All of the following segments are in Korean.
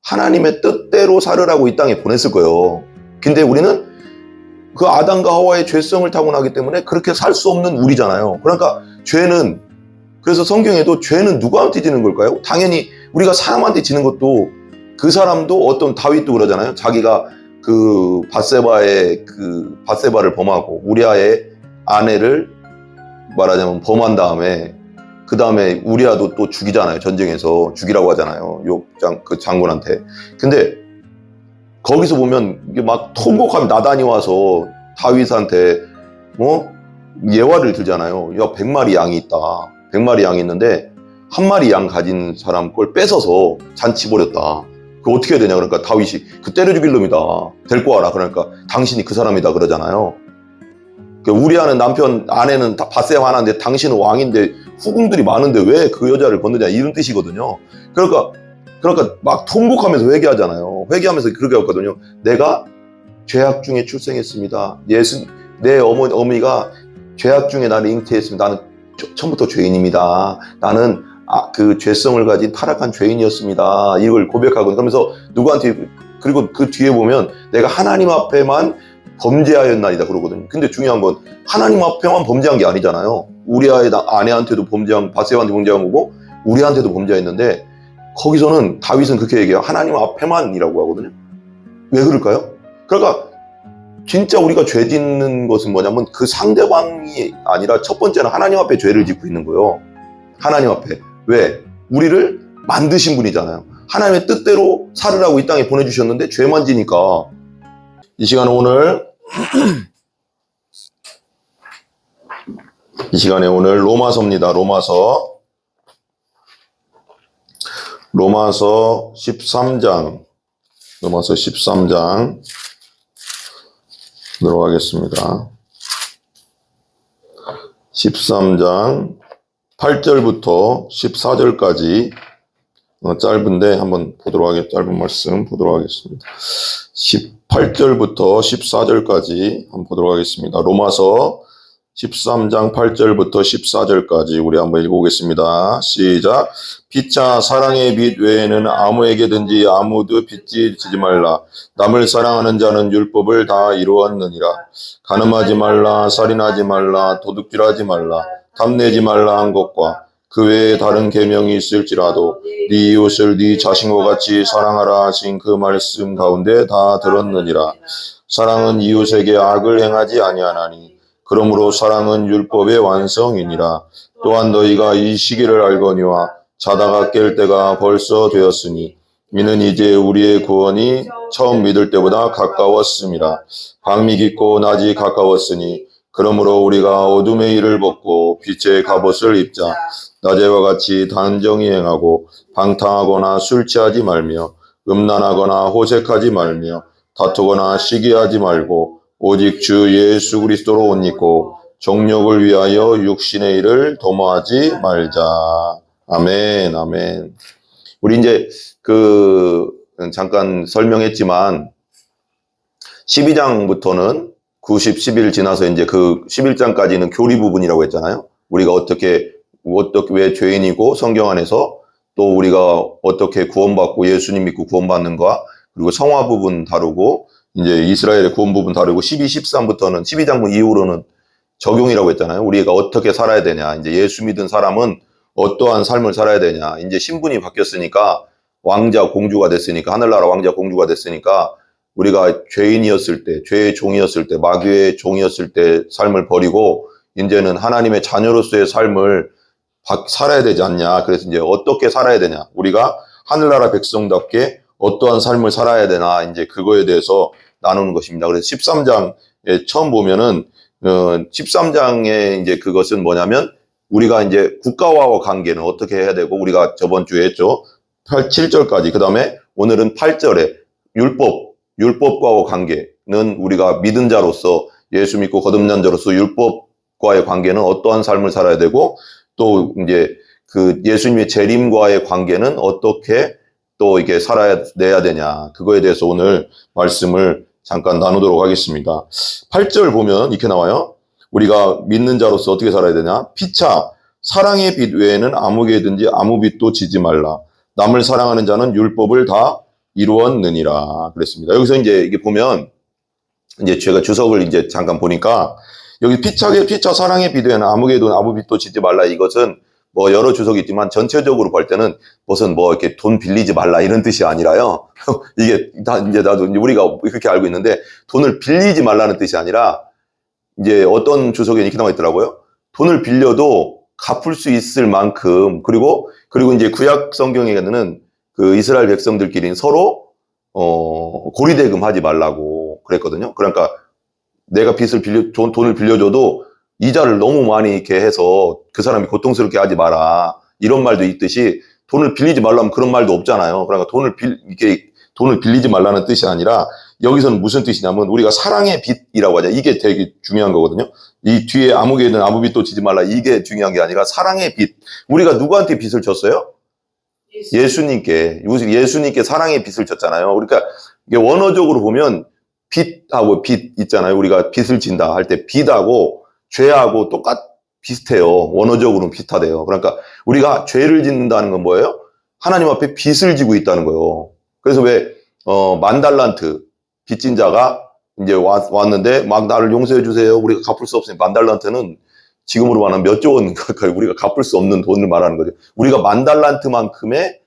하나님의 뜻대로 살으라고 이 땅에 보냈을 거예요. 근데 우리는 그 아담과 하와의 죄성을 타고나기 때문에 그렇게 살 수 없는 우리잖아요. 그러니까 죄는, 그래서 성경에도 죄는 누구한테 지는 걸까요? 당연히 우리가 사람한테 지는 것도, 그 사람도 어떤 다윗도 그러잖아요. 자기가 그 밧세바를 범하고 우리아의 아내를 말하자면 범한 다음에 그 다음에 우리아도 또 죽이잖아요. 전쟁에서 죽이라고 하잖아요. 그 장군한테. 근데 거기서 보면 이게 막 통곡하면 나단이 와서 다윗한테 예화를 들잖아요. 야, 100마리 양이 있다. 100마리 양이 있는데 한 마리 양 가진 사람 걸 뺏어서 잔치 벌였다. 그 어떻게 해야 되냐? 그러니까 다윗이 그 때려 죽일 놈이다. 데리고 와라. 그러니까 당신이 그 사람이다 그러잖아요. 우리아는 아내는 밧세바 하나인데 당신은 왕인데 후궁들이 많은데 왜 그 여자를 건드냐, 이런 뜻이거든요. 그러니까 막 통곡하면서 회개하잖아요. 회개하면서 그렇게 했거든요. 내가 죄악 중에 출생했습니다. 내 어머니가 죄악 중에 나를 잉태했습니다. 나는 처음부터 죄인입니다. 나는 그 죄성을 가진 타락한 죄인이었습니다. 이걸 고백하고, 그러면서 누구한테, 그리고 그 뒤에 보면 내가 하나님 앞에만 범죄하였나이다 그러거든요. 근데 중요한 건 하나님 앞에만 범죄한 게 아니잖아요. 우리아의 아내한테도 밧세바한테 범죄한 거고 우리한테도 범죄했는데, 거기서는 다윗은 그렇게 얘기해요. 하나님 앞에만이라고 하거든요. 왜 그럴까요? 그러니까 진짜 우리가 죄 짓는 것은 뭐냐면 그 상대방이 아니라 첫 번째는 하나님 앞에 죄를 짓고 있는 거예요. 하나님 앞에. 왜? 우리를 만드신 분이잖아요. 하나님의 뜻대로 살으라고 이 땅에 보내주셨는데 죄만 지니까. 이 시간에 오늘 로마서입니다. 로마서 13장 들어가겠습니다. 13장 8절부터 14절까지 짧은데 한번 짧은 말씀 보도록 하겠습니다. 18절부터 14절까지 한번 보도록 하겠습니다. 로마서 13장 8절부터 14절까지 우리 한번 읽어보겠습니다. 시작. 피차 사랑의 빛 외에는 아무에게든지 아무도 빚지지 말라. 남을 사랑하는 자는 율법을 다 이루었느니라. 간음하지 말라, 살인하지 말라, 도둑질하지 말라, 탐내지 말라 한 것과 그 외에 다른 계명이 있을지라도 네 이웃을 네 자신과 같이 사랑하라 하신 그 말씀 가운데 다 들었느니라. 사랑은 이웃에게 악을 행하지 아니하나니 그러므로 사랑은 율법의 완성이니라. 또한 너희가 이 시기를 알거니와 자다가 깰 때가 벌써 되었으니 이는 이제 우리의 구원이 처음 믿을 때보다 가까웠음이라. 밤이 깊고 낮이 가까웠으니 그러므로 우리가 어둠의 일을 벗고 빛의 갑옷을 입자. 낮에와 같이 단정히 행하고 방탕하거나 술 취하지 말며 음란하거나 호색하지 말며 다투거나 시기하지 말고 오직 주 예수 그리스도로 옷 입고 정욕을 위하여 육신의 일을 도모하지 말자. 아멘, 아멘. 우리 이제 잠깐 설명했지만 12장부터는 90, 11 지나서 이제 그 11장까지는 교리 부분이라고 했잖아요. 우리가 어떻게 왜 죄인이고 성경 안에서 또 우리가 어떻게 구원받고 예수님 믿고 구원받는가, 그리고 성화 부분 다루고 이제 이스라엘의 구원 부분 다루고 12, 13부터는 12장 이후로는 적용이라고 했잖아요. 우리가 어떻게 살아야 되냐. 이제 예수 믿은 사람은 어떠한 삶을 살아야 되냐. 이제 신분이 바뀌었으니까 왕자 공주가 됐으니까, 하늘나라 왕자 공주가 됐으니까 우리가 죄인이었을 때, 죄의 종이었을 때, 마귀의 종이었을 때 삶을 버리고 이제는 하나님의 자녀로서의 삶을 살아야 되지 않냐. 그래서 이제 어떻게 살아야 되냐. 우리가 하늘나라 백성답게 어떠한 삶을 살아야 되나. 이제 그거에 대해서 나누는 것입니다. 그래서 13장에 처음 보면은 13장에 이제 그것은 뭐냐면 우리가 이제 국가와의 관계는 어떻게 해야 되고, 우리가 저번 주에 했죠. 7절까지. 그 다음에 오늘은 8절에 율법과의 관계는 우리가 믿은 자로서, 예수 믿고 거듭난 자로서 율법과의 관계는 어떠한 삶을 살아야 되고, 또 이제 그 예수님의 재림과의 관계는 어떻게 또 이렇게 살아내야 되냐. 그거에 대해서 오늘 말씀을 잠깐 나누도록 하겠습니다. 8절 보면 이렇게 나와요. 우리가 믿는 자로서 어떻게 살아야 되냐. 피차 사랑의 빛 외에는 아무에게든지 아무 빛도 지지 말라. 남을 사랑하는 자는 율법을 다 이루었느니라 그랬습니다. 여기서 이제 이게 보면 이제 제가 주석을 이제 잠깐 보니까 여기 피차 사랑의 비도에는 아무개도 아부빚도 짓지 말라, 이것은 뭐 여러 주석이 있지만 전체적으로 볼 때는 무슨 뭐 이렇게 돈 빌리지 말라 이런 뜻이 아니라요. 이게 다 이제 나도 이제 우리가 그렇게 알고 있는데, 돈을 빌리지 말라는 뜻이 아니라 이제 어떤 주석에 이렇게 나와 있더라고요. 돈을 빌려도 갚을 수 있을 만큼, 그리고 이제 구약 성경에는 그 이스라엘 백성들끼리 서로 고리대금 하지 말라고 그랬거든요. 그러니까 내가 돈을 빌려줘도 이자를 너무 많이 이렇게 해서 그 사람이 고통스럽게 하지 마라, 이런 말도 있듯이 돈을 빌리지 말라면 그런 말도 없잖아요. 그러니까 돈을 빌리지 말라는 뜻이 아니라 여기서는 무슨 뜻이냐면 우리가 사랑의 빚이라고 하죠. 이게 되게 중요한 거거든요. 이 뒤에 아무개든 아부빚도 지지 말라, 이게 중요한 게 아니라 사랑의 빚. 우리가 누구한테 빚을 졌어요? 예수님께 사랑의 빚을 졌잖아요. 그러니까 이게 원어적으로 보면 빚하고 빚 있잖아요. 우리가 빚을 진다 할 때 빚하고 죄하고 비슷해요. 원어적으로는 비슷하대요. 그러니까 우리가 죄를 짓는다는 건 뭐예요? 하나님 앞에 빚을 지고 있다는 거예요. 그래서 왜 만달란트 빚진 자가 이제 왔는데 막 나를 용서해 주세요, 우리가 갚을 수 없으니, 만달란트는 지금으로 말하면 몇 조 원 가까이 우리가 갚을 수 없는 돈을 말하는 거죠. 우리가 만달란트만큼의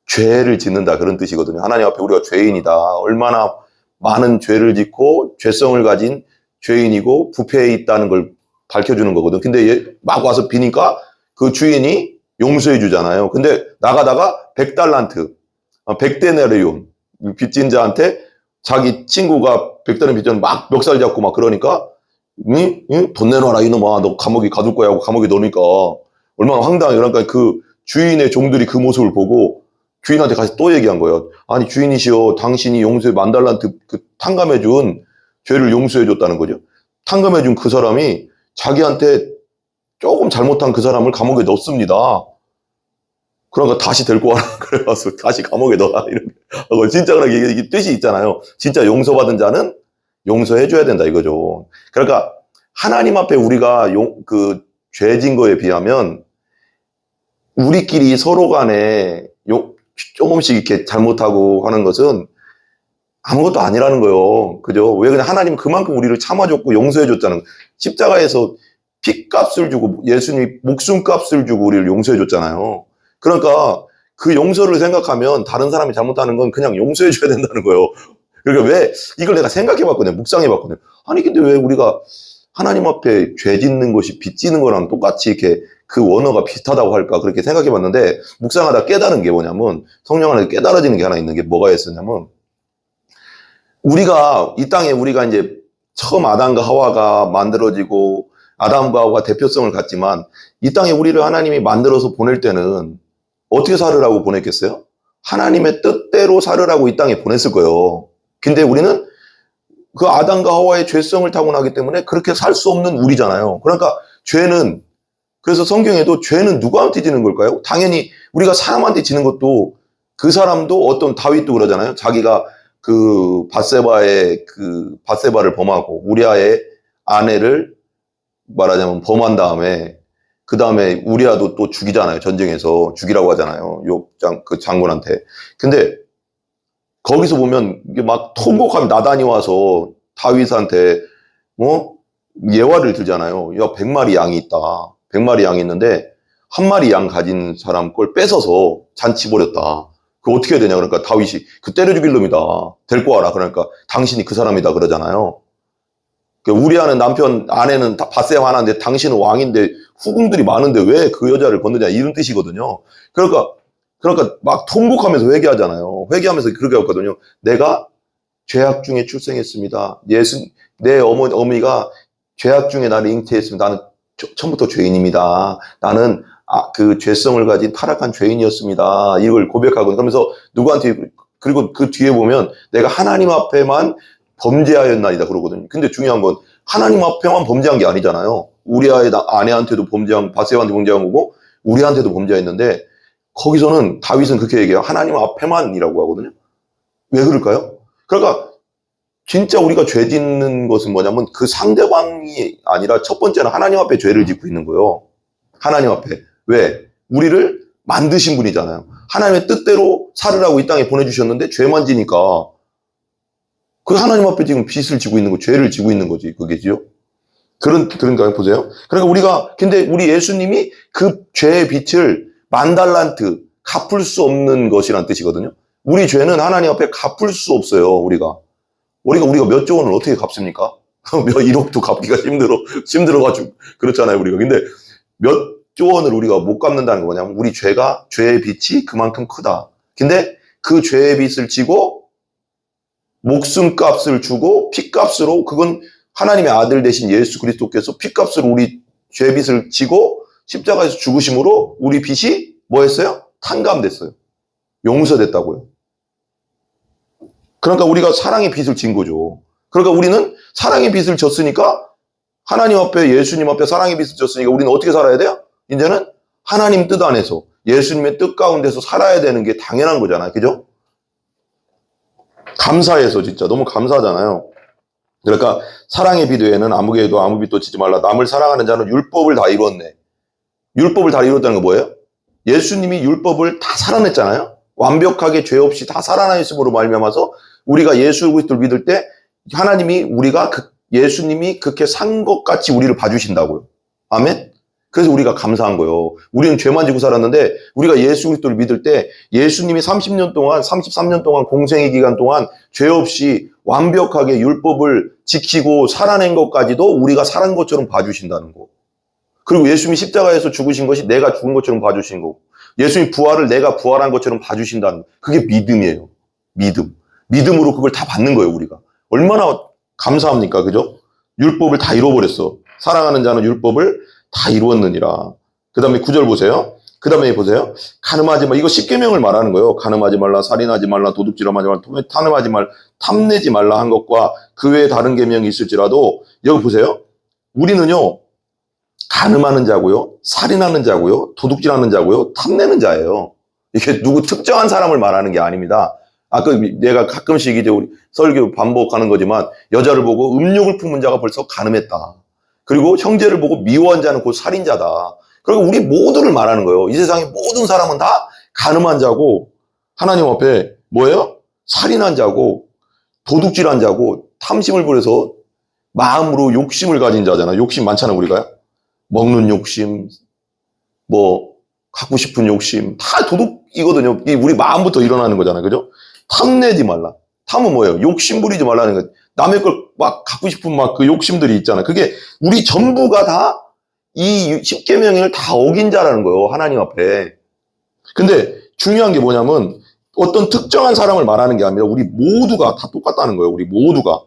죄를 짓는다, 그런 뜻이거든요. 하나님 앞에 우리가 죄인이다, 얼마나 많은 죄를 짓고 죄성을 가진 죄인이고 부패해 있다는 걸 밝혀주는 거거든. 근데 막 와서 비니까 그 주인이 용서해 주잖아요. 근데 나가다가 100달란트, 100데나리온 빚진 자한테 자기 친구가 100달러 빚진 막 멱살 잡고 막 그러니까 돈 내놔라 이놈아, 너 감옥에 가둘 거야 하고 감옥에 넣으니까 얼마나 황당해. 그러니까 그 주인의 종들이 그 모습을 보고 주인한테 가서 또 얘기한 거예요. 아니 주인이시여, 당신이 만달란트 그 탕감해준 죄를 용서해줬다는 거죠. 탕감해준 그 사람이 자기한테 조금 잘못한 그 사람을 감옥에 넣습니다. 그러니까 다시 데리고 와라. 그래서 다시 감옥에 넣어라. 이런 진짜 이게 뜻이 있잖아요. 진짜 용서받은 자는 용서해줘야 된다 이거죠. 그러니까 하나님 앞에 우리가 죄진 거에 비하면 우리끼리 서로 간에 조금씩 이렇게 잘못하고 하는 것은 아무것도 아니라는 거예요. 그죠? 왜 그냥 하나님은 그만큼 우리를 참아줬고 용서해줬다는 거예요. 십자가에서 피값을 주고 예수님이 목숨값을 주고 우리를 용서해줬잖아요. 그러니까 그 용서를 생각하면 다른 사람이 잘못하는 건 그냥 용서해줘야 된다는 거예요. 그러니까 왜 이걸 내가 생각해봤거든요. 묵상해봤거든요. 아니 근데 왜 우리가 하나님 앞에 죄 짓는 것이 빚 지는 거랑 똑같이 이렇게 그 원어가 비슷하다고 할까, 그렇게 생각해봤는데 묵상하다 깨달은 게 뭐냐면, 성령 안에서 깨달아지는 게 하나 있는 게 뭐가 있었냐면, 이 땅에 우리가 이제 처음 아담과 하와가 만들어지고 아담과 하와가 대표성을 갖지만 이 땅에 우리를 하나님이 만들어서 보낼 때는 어떻게 살으라고 보냈겠어요? 하나님의 뜻대로 살으라고 이 땅에 보냈을 거예요. 근데 우리는 그 아담과 하와의 죄성을 타고나기 때문에 그렇게 살 수 없는 우리잖아요. 그러니까 그래서 성경에도 죄는 누구한테 지는 걸까요? 당연히 우리가 사람한테 지는 것도, 그 사람도 어떤 다윗도 그러잖아요. 자기가 그 밧세바를 범하고 우리아의 아내를 말하자면 범한 다음에 그 다음에 우리아도 또 죽이잖아요. 전쟁에서 죽이라고 하잖아요. 그 장군한테. 근데 거기서 보면 이게 막 통곡하면 나단이 와서 다윗한테 예화를 들잖아요. 야, 100마리 양이 있다. 100마리 양이 있는데 한 마리 양 가진 사람 걸 뺏어서 잔치 벌였다. 그거 어떻게 해야 되냐. 그러니까 다윗이 그 때려 죽일 놈이다, 데리고 와라. 그러니까 당신이 그 사람이다 그러잖아요. 우리아는 아내는 밧세바 하나인데 당신은 왕인데 후궁들이 많은데 왜 그 여자를 건드냐, 이런 뜻이거든요. 그러니까 막 통곡하면서 회개하잖아요. 회개하면서 그렇게 했거든요. 내가 죄악 중에 출생했습니다. 내 어머니가 죄악 중에 나를 잉태했습니다. 나는 처음부터 죄인입니다. 나는 그 죄성을 가진 타락한 죄인이었습니다. 이걸 고백하고 그러면서 누구한테, 그리고 그 뒤에 보면 내가 하나님 앞에만 범죄하였나이다 그러거든요. 근데 중요한 건 하나님 앞에만 범죄한 게 아니잖아요. 우리아의 아내한테도 밧세바한테 범죄한 거고 우리한테도 범죄했는데, 거기서는 다윗은 그렇게 얘기해요. 하나님 앞에만이라고 하거든요. 왜 그럴까요? 그러니까 진짜 우리가 죄 짓는 것은 뭐냐면 그 상대방이 아니라 첫 번째는 하나님 앞에 죄를 짓고 있는 거예요. 하나님 앞에. 왜? 우리를 만드신 분이잖아요. 하나님의 뜻대로 살으라고 이 땅에 보내주셨는데 죄만 지니까 그 하나님 앞에 지금 빚을 지고 있는 거, 죄를 지고 있는 거지, 그게지요. 그런가요? 보세요. 그러니까 근데 우리 예수님이 그 죄의 빚을 10,000달란트 갚을 수 없는 것이란 뜻이거든요. 우리 죄는 하나님 앞에 갚을 수 없어요, 우리가 몇 조 원을 어떻게 갚습니까? 몇 1억도 갚기가 힘들어가지고. 그렇잖아요, 우리가. 근데 몇 조 원을 우리가 못 갚는다는 거 뭐냐면, 우리 죄의 빚이 그만큼 크다. 근데 그 죄의 빚을 지고, 목숨값을 주고, 피값으로, 그건 하나님의 아들 되신 예수 그리스도께서 피값으로 우리 죄 빚을 지고, 십자가에서 죽으심으로 우리 빚이 뭐 했어요? 탕감됐어요. 용서됐다고요. 그러니까 우리가 사랑의 빚을 진 거죠. 그러니까 우리는 사랑의 빚을 졌으니까, 하나님 앞에, 예수님 앞에 사랑의 빚을 졌으니까 우리는 어떻게 살아야 돼요? 이제는 하나님 뜻 안에서, 예수님의 뜻 가운데서 살아야 되는 게 당연한 거잖아요. 그죠? 감사해서 진짜 너무 감사하잖아요. 그러니까 사랑의 빚 외에는 아무개도 아무 빚도 지지 말라. 남을 사랑하는 자는 율법을 다 이뤘네. 율법을 다 이뤘다는 거 뭐예요? 예수님이 율법을 다 살아냈잖아요. 완벽하게 죄 없이 다 살아나있음으로 말미암아서 우리가 예수 그리스도를 믿을 때 하나님이 예수님이 그렇게 산 것 같이 우리를 봐주신다고요. 아멘? 그래서 우리가 감사한 거예요. 우리는 죄만 지고 살았는데 우리가 예수 그리스도를 믿을 때 예수님이 33년 동안 공생의 기간 동안 죄 없이 완벽하게 율법을 지키고 살아낸 것까지도 우리가 살은 것처럼 봐주신다는 거. 그리고 예수님이 십자가에서 죽으신 것이 내가 죽은 것처럼 봐주신 거고, 예수님 부활을 내가 부활한 것처럼 봐주신다는 거. 그게 믿음이에요. 믿음으로 그걸 다 받는 거예요, 우리가. 얼마나 감사합니까? 그죠? 율법을 다 이뤄버렸어. 사랑하는 자는 율법을 다 이루었느니라. 그 다음에 9절 보세요. 그 다음에 보세요. 간음하지 마. 이거 10계명을 말하는 거예요. 간음하지 말라, 살인하지 말라, 도둑질하지 말라, 탐내지 말라, 탐내지 말라 한 것과 그 외에 다른 계명이 있을지라도, 여기 보세요. 우리는요, 간음하는 자고요, 살인하는 자고요, 도둑질하는 자고요, 탐내는 자예요. 이게 누구 특정한 사람을 말하는 게 아닙니다. 아까 내가 가끔씩 이제 우리 설교 반복하는 거지만, 여자를 보고 음욕을 품은 자가 벌써 간음했다. 그리고 형제를 보고 미워한 자는 곧 살인자다. 그리고 우리 모두를 말하는 거예요. 이 세상의 모든 사람은 다 간음한 자고, 하나님 앞에 뭐예요? 살인한 자고, 도둑질한 자고, 탐심을 부려서 마음으로 욕심을 가진 자잖아. 욕심 많잖아요, 우리가요. 먹는 욕심, 갖고 싶은 욕심, 다 도둑이거든요. 우리 마음부터 일어나는 거잖아요. 그죠? 탐내지 말라. 탐은 뭐예요? 욕심 부리지 말라는 거예요. 남의 걸 막 갖고 싶은 그 욕심들이 있잖아요. 그게 우리 전부가 다 이 10계명을 다 어긴 자라는 거예요. 하나님 앞에. 근데 중요한 게 뭐냐면, 어떤 특정한 사람을 말하는 게 아니라 우리 모두가 다 똑같다는 거예요. 우리 모두가.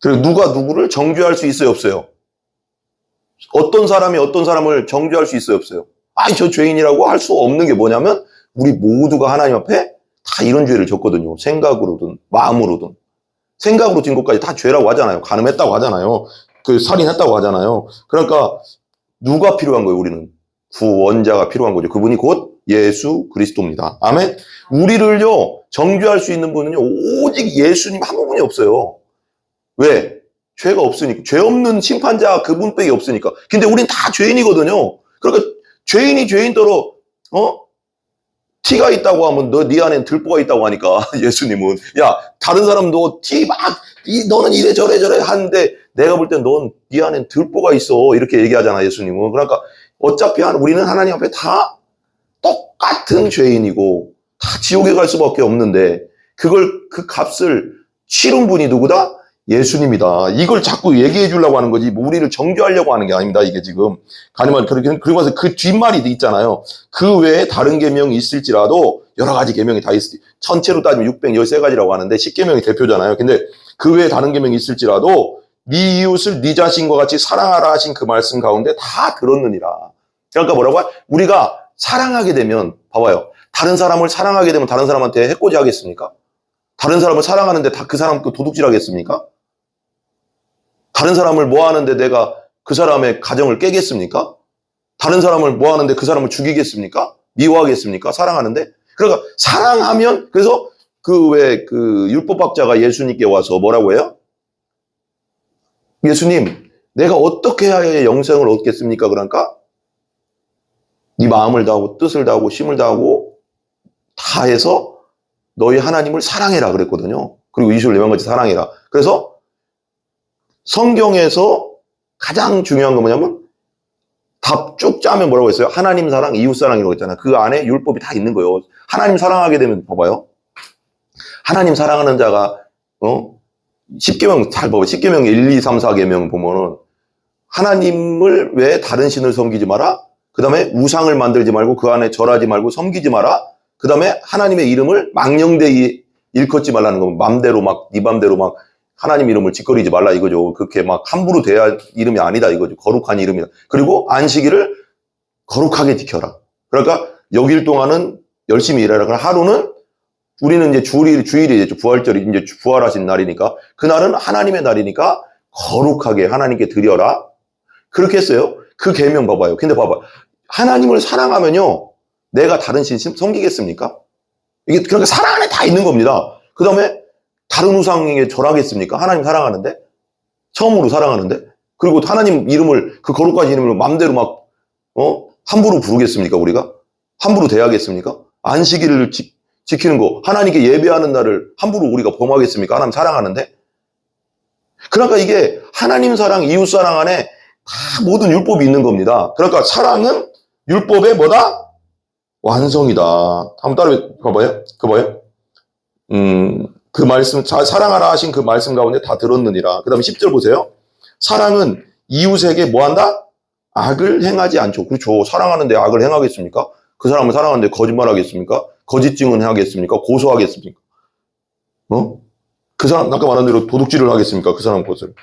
그리고 누가 누구를 정죄할 수 있어요, 없어요? 어떤 사람이 어떤 사람을 정죄할 수 있어요, 없어요? 저 죄인이라고 할 수 없는 게 뭐냐면, 우리 모두가 하나님 앞에 다 이런 죄를 졌거든요. 생각으로든 마음으로든. 생각으로 진 것까지 다 죄라고 하잖아요. 간음했다고 하잖아요. 살인했다고 하잖아요. 그러니까 누가 필요한 거예요, 우리는? 구원자가 필요한 거죠. 그분이 곧 예수 그리스도입니다. 아멘? 우리를요, 정죄할 수 있는 분은요, 오직 예수님 한 분이 없어요. 왜? 죄가 없으니까. 죄 없는 심판자 그분밖에 없으니까. 근데 우린 다 죄인이거든요. 그러니까 죄인이 죄인더러 티가 있다고 하면 네 안엔 들보가 있다고 하니까 예수님은, 야, 다른 사람도 너는 이래 저래 하는데 내가 볼 땐 넌 네 안엔 들보가 있어, 이렇게 얘기하잖아, 예수님은. 그러니까 어차피 우리는 하나님 앞에 다 똑같은 죄인이고 다 지옥에 갈 수밖에 없는데, 그 값을 치른 분이 누구다? 예수님이다. 이걸 자꾸 얘기해 주려고 하는 거지, 우리를 정죄하려고 하는 게 아닙니다. 이게 지금 가늠하는, 그러면서 그 뒷말이 있잖아요. 그 외에 다른 계명이 있을지라도, 여러 가지 계명이 다 있을, 전체로 따지면 613가지라고 하는데 10계명이 대표잖아요. 근데 그 외에 다른 계명이 있을지라도 네 이웃을 네 자신과 같이 사랑하라 하신 그 말씀 가운데 다 들었느니라. 그러니까 뭐라고? 우리가 사랑하게 되면, 봐봐요, 다른 사람을 사랑하게 되면 다른 사람한테 해코지 하겠습니까? 다른 사람을 사랑하는데 다 그 사람 도둑질 하겠습니까? 다른 사람을 하는데 내가 그 사람의 가정을 깨겠습니까? 다른 사람을 하는데 그 사람을 죽이겠습니까? 미워하겠습니까? 사랑하는데? 그러니까 사랑하면, 그래서 율법학자가 예수님께 와서 뭐라고 해요? 예수님, 내가 어떻게 해야 영생을 얻겠습니까? 그러니까 네 마음을 다하고 뜻을 다하고 힘을 다하고 다 해서 너희 하나님을 사랑해라 그랬거든요. 그리고 이웃을 내 마음같이 사랑해라. 그래서 성경에서 가장 중요한 건 뭐냐면 답 쭉 짜면 뭐라고 했어요? 하나님 사랑, 이웃 사랑이라고 했잖아요. 그 안에 율법이 다 있는 거예요. 하나님 사랑하게 되면 봐봐요. 하나님 사랑하는 자가 10계명 잘 봐봐요. 10계명 1, 2, 3, 4계명 보면은 하나님을 왜 다른 신을 섬기지 마라? 그 다음에 우상을 만들지 말고 그 안에 절하지 말고 섬기지 마라. 그 다음에 하나님의 이름을 망령되이 일컫지 말라는 거. 맘대로 막 네 맘대로 막 하나님 이름을 짓거리지 말라 이거죠. 그렇게 막 함부로 대할 이름이 아니다 이거죠. 거룩한 이름이다. 그리고 안식일을 거룩하게 지켜라. 그러니까 여길 동안은 열심히 일하라. 그러나 하루는 우리는 이제 주일이 이제 부활절이 이제 부활하신 날이니까 그날은 하나님의 날이니까 거룩하게 하나님께 드려라. 그렇게 했어요. 그 계명 봐봐요. 근데 봐봐. 하나님을 사랑하면요. 내가 다른 신 섬기겠습니까? 이게 그러니까 사랑 안에 다 있는 겁니다. 그 다음에 다른 우상에 절하겠습니까? 하나님 사랑하는데? 처음으로 사랑하는데? 그리고 하나님 이름을, 그 거룩하신 이름을 맘대로 막, 함부로 부르겠습니까, 우리가? 함부로 대하겠습니까? 안식일을 지키는 거, 하나님께 예배하는 날을 함부로 우리가 범하겠습니까? 하나님 사랑하는데? 그러니까 이게 하나님 사랑, 이웃 사랑 안에 다 모든 율법이 있는 겁니다. 그러니까 사랑은 율법의 뭐다? 완성이다. 한번 따라 봐봐요. 봐봐요. 그 말씀, 사랑하라 하신 그 말씀 가운데 다 들었느니라. 그 다음에 10절 보세요. 사랑은 이웃에게 뭐 한다? 악을 행하지 않죠. 그렇죠. 사랑하는데 악을 행하겠습니까? 그 사람을 사랑하는데 거짓말 하겠습니까? 거짓 증언하겠습니까? 고소하겠습니까? 그 사람, 아까 말한 대로 도둑질을 하겠습니까? 그 사람 것을.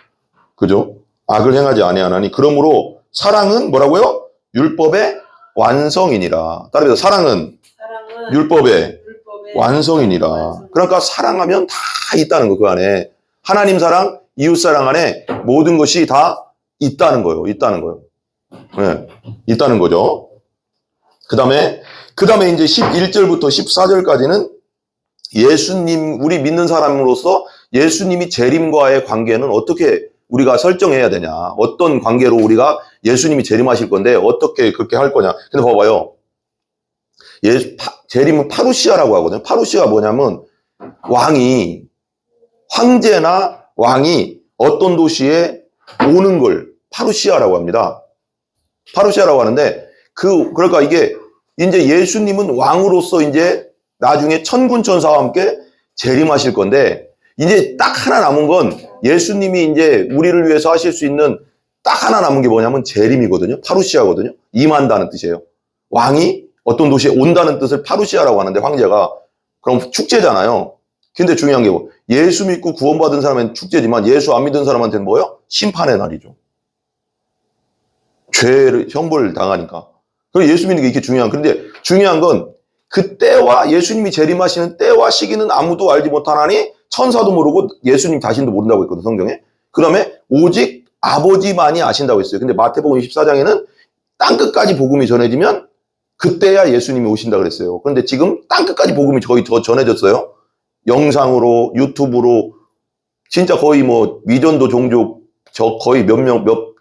그죠? 악을 행하지 아니하나니. 그러므로 사랑은 뭐라고요? 율법의 완성이니라. 따라서 사랑은 율법의 완성이니라. 그러니까 사랑하면 다 있다는 거, 그 안에. 하나님 사랑, 이웃 사랑 안에 모든 것이 다 있다는 거예요. 있다는 거예요. 네, 있다는 거죠. 그 다음에 이제 11절부터 14절까지는 예수님, 우리 믿는 사람으로서 예수님이 재림과의 관계는 어떻게 우리가 설정해야 되냐. 어떤 관계로 우리가 예수님이 재림하실 건데 어떻게 그렇게 할 거냐. 근데 봐봐요. 재림은 파루시아라고 하거든요. 파루시아가 뭐냐면 황제나 왕이 어떤 도시에 오는 걸 파루시아라고 합니다. 파루시아라고 하는데 그러니까 이게 이제 예수님은 왕으로서 이제 나중에 천군 천사와 함께 재림하실 건데 이제 딱 하나 남은 건 예수님이 이제 우리를 위해서 하실 수 있는 딱 하나 남은 게 뭐냐면 재림이거든요. 파루시아거든요. 임한다는 뜻이에요. 왕이 어떤 도시에 온다는 뜻을 파루시아라고 하는데 황제가 그럼 축제잖아요. 근데 중요한 게 뭐? 예수 믿고 구원받은 사람은 축제지만 예수 안 믿은 사람한테는 뭐예요? 심판의 날이죠. 죄를 형벌을 당하니까. 그래서 예수 믿는 게 이렇게 그런데 중요한 건 그때와 예수님이 재림하시는 때와 시기는 아무도 알지 못하나니 천사도 모르고 예수님 자신도 모른다고 했거든, 성경에. 그 다음에 오직 아버지만이 아신다고 했어요. 근데 마태복음 24장에는 땅끝까지 복음이 전해지면 그때야 예수님이 오신다 그랬어요. 그런데 지금 땅끝까지 복음이 거의 더 전해졌어요. 영상으로, 유튜브로, 진짜 거의 뭐 미전도 종족 거의 몇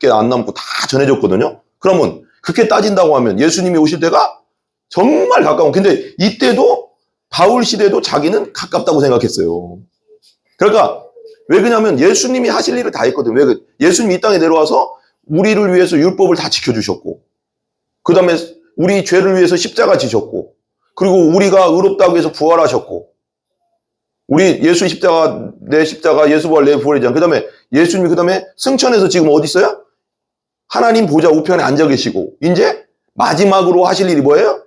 개 안 남고 다 전해졌거든요. 그러면 그렇게 따진다고 하면 예수님이 오실 때가 정말 가까운. 근데 이때도 바울 시대도 자기는 가깝다고 생각했어요. 그러니까 왜 그러냐면 예수님이 하실 일을 다 했거든. 왜 예수님이 이 땅에 내려와서 우리를 위해서 율법을 다 지켜주셨고, 그 다음에 우리 죄를 위해서 십자가 지셨고, 그리고 우리가 의롭다고 해서 부활하셨고, 우리 예수 십자가, 내 십자가, 예수 부활, 내 부활이잖아. 그 다음에 예수님이 그 다음에 승천해서 지금 어디 있어요? 하나님 보좌 우편에 앉아 계시고, 이제 마지막으로 하실 일이 뭐예요?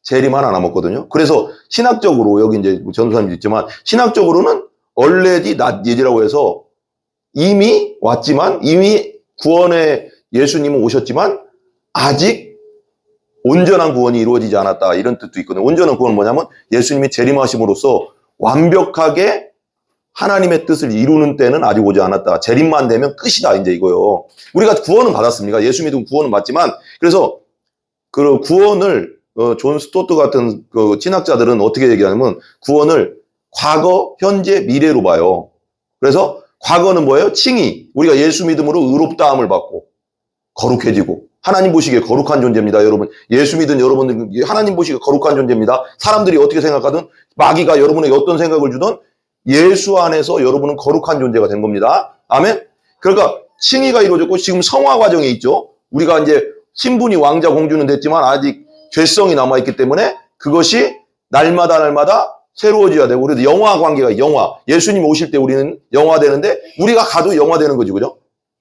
재림 하나 남았거든요. 그래서 신학적으로, 여기 이제 전도사님도 있지만, 신학적으로는 already not yet이라고 해서 이미 왔지만, 이미 구원의 예수님은 오셨지만, 아직 온전한 구원이 이루어지지 않았다. 이런 뜻도 있거든요. 온전한 구원은 뭐냐면 예수님이 재림하심으로써 완벽하게 하나님의 뜻을 이루는 때는 아직 오지 않았다. 재림만 되면 끝이다. 이제 이거요. 우리가 구원은 받았습니다. 예수 믿으면 구원은 받지만, 그래서 그 구원을 존 스토트 같은 그 신학자들은 어떻게 얘기하냐면 구원을 과거, 현재, 미래로 봐요. 그래서 과거는 뭐예요? 칭의. 우리가 예수 믿음으로 의롭다함을 받고 거룩해지고 하나님 보시기에 거룩한 존재입니다. 여러분, 예수 믿은 여러분들 하나님 보시기에 거룩한 존재입니다. 사람들이 어떻게 생각하든, 마귀가 여러분에게 어떤 생각을 주든 예수 안에서 여러분은 거룩한 존재가 된 겁니다. 아멘. 그러니까 칭의가 이루어졌고 지금 성화 과정에 있죠. 우리가 이제 신분이 왕자 공주는 됐지만 아직 죄성이 남아있기 때문에 그것이 날마다 새로워져야 되고, 그래도 영화 관계가 영화. 예수님 오실 때 우리는 영화 되는데 우리가 가도 영화 되는 거지, 그죠?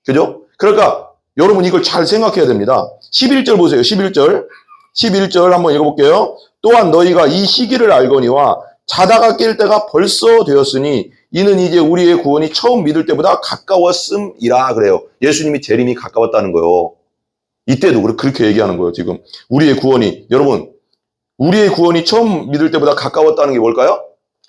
그죠? 그러니까 여러분 이걸 잘 생각해야 됩니다. 11절 보세요. 11절 한번 읽어볼게요. 또한 너희가 이 시기를 알거니와 자다가 깰 때가 벌써 되었으니 이는 이제 우리의 구원이 처음 믿을 때보다 가까웠음이라 그래요. 예수님이 재림이 가까웠다는 거예요. 이때도 그렇게 얘기하는 거예요. 지금 우리의 구원이, 여러분, 우리의 구원이 처음 믿을 때보다 가까웠다는 게 뭘까요?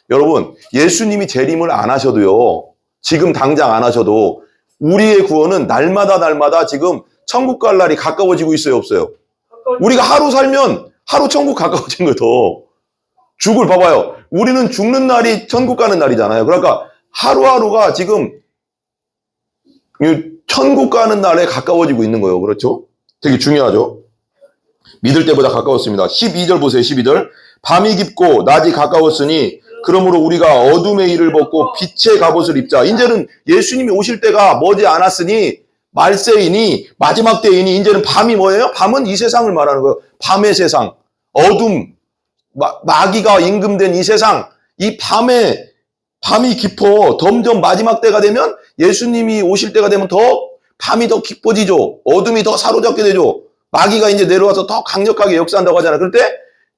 여러분, 예수님이 재림을 안 하셔도요, 지금 당장 안 하셔도 우리의 구원은 날마다 지금 천국 갈 날이 가까워지고 있어요, 없어요? 우리가 하루 살면 하루 천국 가까워진 거예요. 더 죽을 봐봐요. 우리는 죽는 날이 천국 가는 날이잖아요. 그러니까 하루하루가 지금 천국 가는 날에 가까워지고 있는 거예요. 그렇죠? 되게 중요하죠. 믿을 때보다 가까웠습니다. 12절 보세요. 12절. 밤이 깊고 낮이 가까웠으니 그러므로 우리가 어둠의 일을 벗고 빛의 갑옷을 입자. 이제는 예수님이 오실 때가 머지 않았으니 말세이니 마지막 때이니 이제는 밤이 뭐예요? 밤은 이 세상을 말하는 거예요. 밤의 세상, 어둠, 마귀가 임금된 이 세상, 이 밤이 깊어. 점점 마지막 때가 되면 예수님이 오실 때가 되면 밤이 더 깊어지죠. 어둠이 더 사로잡게 되죠. 마귀가 이제 내려와서 더 강력하게 역사한다고 하잖아요.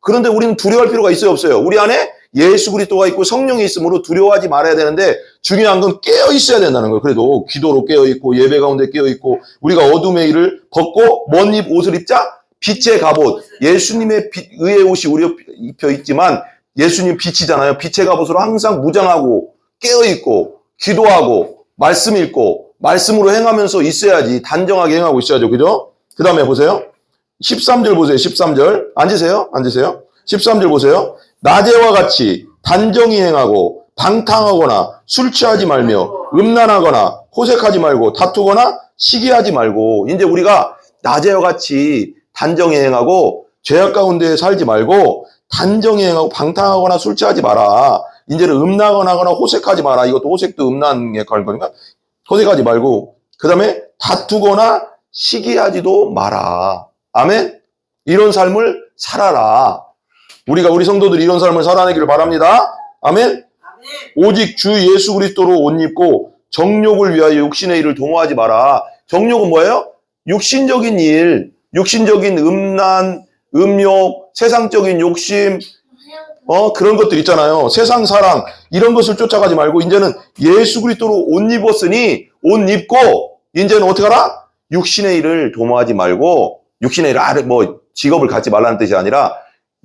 그런데 우리는 두려워할 필요가 있어요, 없어요? 우리 안에 예수 그리스도가 있고 성령이 있으므로 두려워하지 말아야 되는데 중요한 건 깨어 있어야 된다는 거예요. 그래도 기도로 깨어 있고 예배 가운데 깨어 있고 우리가 어둠의 일을 벗고 먼 입 옷을 입자. 빛의 갑옷. 예수님의 의의 옷이 우리 입혀 있지만 예수님 빛이잖아요. 빛의 갑옷으로 항상 무장하고 깨어 있고 기도하고 말씀 읽고 말씀으로 행하면서 있어야지. 단정하게 행하고 있어야죠. 그죠? 그 다음에 보세요. 13절 보세요. 13절. 앉으세요. 13절 보세요. 낮에와 같이 단정히 행하고 방탕하거나 술 취하지 말며 음란하거나 호색하지 말고 다투거나 시기하지 말고. 이제 우리가 낮에와 같이 단정히 행하고 죄악 가운데 살지 말고 단정히 행하고 방탕하거나 술 취하지 마라. 이제는 음란하거나 호색하지 마라. 이것도 호색도 음란에 갈 거니까 호색하지 말고, 그 다음에 다투거나 시기하지도 마라. 아멘? 이런 삶을 살아라. 우리 성도들이 이런 삶을 살아내기를 바랍니다. 아멘? 오직 주 예수 그리스도로 옷 입고 정욕을 위하여 육신의 일을 도모하지 마라. 정욕은 뭐예요? 육신적인 일, 육신적인 음란, 음욕, 세상적인 욕심, 그런 것들 있잖아요. 세상 사랑, 이런 것을 쫓아가지 말고 이제는 예수 그리스도로 옷 입었으니 옷 입고 이제는 어떻게 하라? 육신의 일을 도모하지 말고, 육신의 일을 직업을 갖지 말라는 뜻이 아니라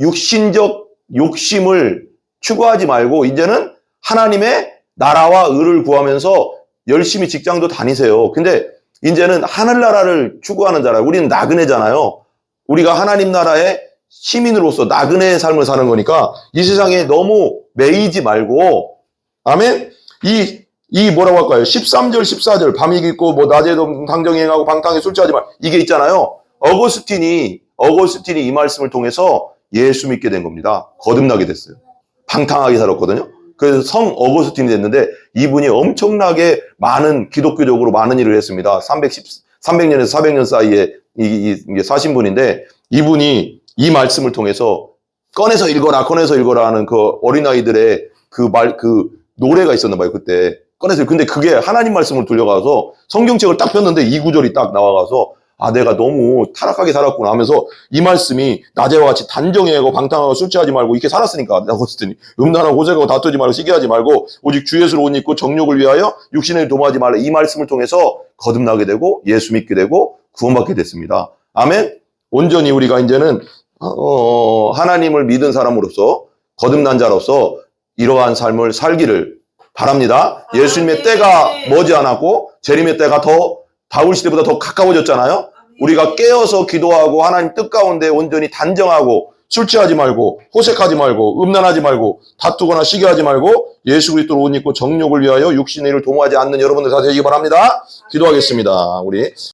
육신적 욕심을 추구하지 말고 이제는 하나님의 나라와 의를 구하면서 열심히 직장도 다니세요. 근데 이제는 하늘나라를 추구하는 자라. 우리는 나그네잖아요. 우리가 하나님 나라의 시민으로서 나그네의 삶을 사는 거니까 이 세상에 너무 매이지 말고, 아멘? 이 뭐라고 할까요? 13절, 14절, 밤이 깊고 낮에도 당정히 행하고 방탕에 술 취하지 말. 이게 있잖아요. 어거스틴이 이 말씀을 통해서 예수 믿게 된 겁니다. 거듭나게 됐어요. 방탕하게 살았거든요. 그래서 성 어거스틴이 됐는데 이분이 엄청나게 많은 기독교적으로 많은 일을 했습니다. 300년에서 400년 사이에 이게 사신 분인데 이분이 이 말씀을 통해서 꺼내서 읽어라 하는 그 어린아이들의 그 노래가 있었나 봐요, 그때. 근데 그게 하나님 말씀을 돌려가서 성경책을 딱 폈는데 이 구절이 딱 나와가서 내가 너무 타락하게 살았구나 하면서 이 말씀이 낮에와 같이 단정히 하고 방탕하고 술 취하지 말고 이렇게 살았으니까 내가 봤을 때니 음란하고 호색하고 다투지 말고 시기하지 말고 오직 주 예수로 옷 입고 정욕을 위하여 육신을 도모하지 말라. 이 말씀을 통해서 거듭나게 되고 예수 믿게 되고 구원받게 됐습니다. 아멘. 온전히 우리가 이제는 하나님을 믿은 사람으로서 거듭난 자로서 이러한 삶을 살기를 바랍니다. 예수님의 때가 머지않았고 재림의 때가 다울 시대보다 더 가까워졌잖아요. 우리가 깨어서 기도하고 하나님 뜻 가운데 온전히 단정하고 술 취하지 말고 호색하지 말고 음란하지 말고 다투거나 시기하지 말고 예수 그리스도로 옷 입고 정욕을 위하여 육신의 일을 도모하지 않는 여러분들 다 되시기 바랍니다. 기도하겠습니다. 우리